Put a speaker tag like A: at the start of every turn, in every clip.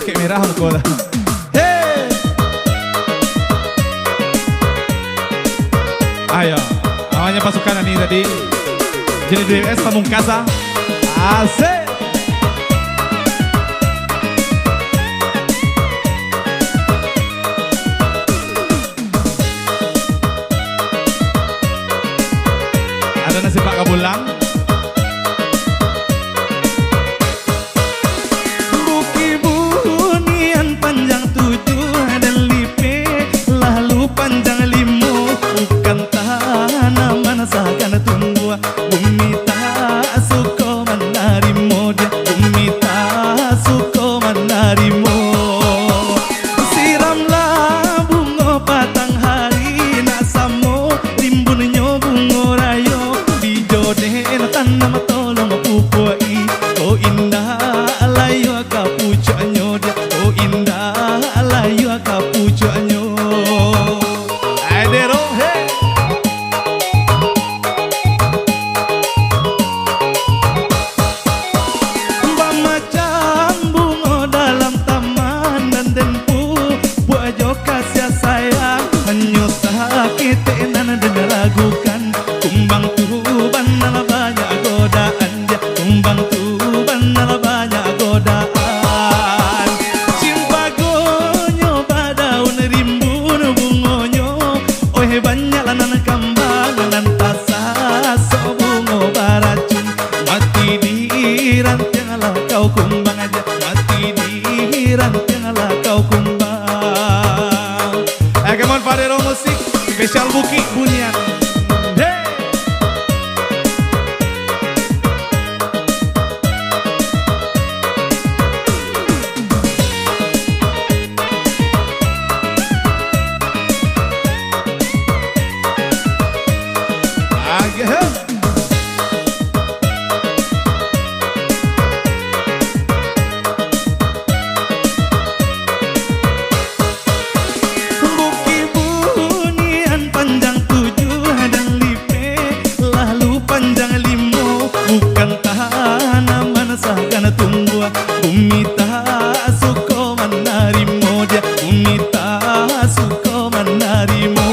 A: pakai merah muka dah. Hey! Ayo, namanya pasukan ini tadi. Jadi DWS Pamungkasa. Asik! Ada nasi Pak Kabulang.
B: Bukit bunian panjang 7 dan lipe, lalu panjang 5. Bukan tanaman seakan tumbuh, bumi tak suka menerima dia, bumi tak suka menerima. Siramlah bunga patang hari, nak samo rimbunnya bunga rayo. Bijoden tanam tolong pupuai, oh indah alayu kapucanyo dia, oh indah alayu kapucanyo.
A: Adero, hey!
B: Macam bunga dalam taman dan tempu, buat jo kasih sayang, hanya sakit nan dan ragukan. Kumbang tuban nala banyak godaan dia, kumbang tuban nala banyak godaan. Cinta gonyo badaun rimbun bungonyo, oh banyak lanan kambang nan tasa so bungo baracun. Mati di rantiang ala kau kumbang aja, mati di rantiang ala kau kumbang.
A: Come on, Fadero Musik spesial Bukit Bunian. Hey! Agak.
B: Bukit bunian panjang 7 dan lipe, lalu panjang 5. Bukan tanaman seakan tumbuh, bumi tak suka menerima dia, bumi tak suka menerima.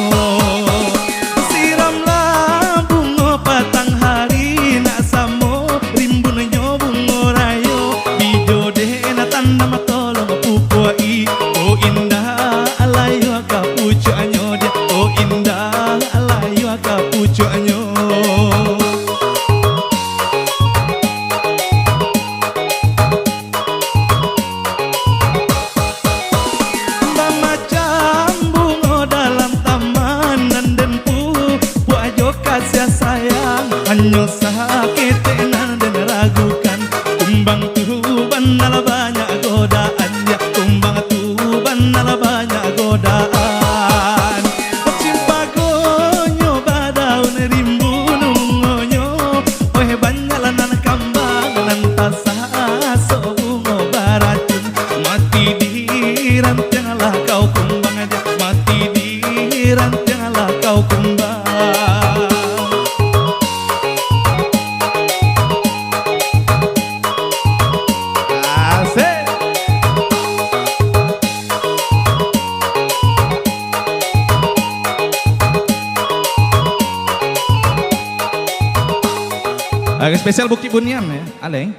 B: Siramlah bunga patang hari, nak samo rimbunnya bunga rayo. Bijoden tanam tolong pupuai, oh indah alayu kapucanyo dia, oh indah alayu kapucanyo. Macam bunga dalam taman dan dempu, buat jo kasih sayang, hanya sakit nan dan ragukan. Kumbang tuban nala banyak godaan dia, kumbang tuban nala banyak godaan. Cinta gonyo badaun rimbun bungonyo, oh banyak lanan kambang nan tasa so bungo baracun. Mati di rantiang ala kau kumbang aja, mati di rantiang ala kau kumbang.
A: Asik! Agak spesial Bukit Bunian ya, Aleng.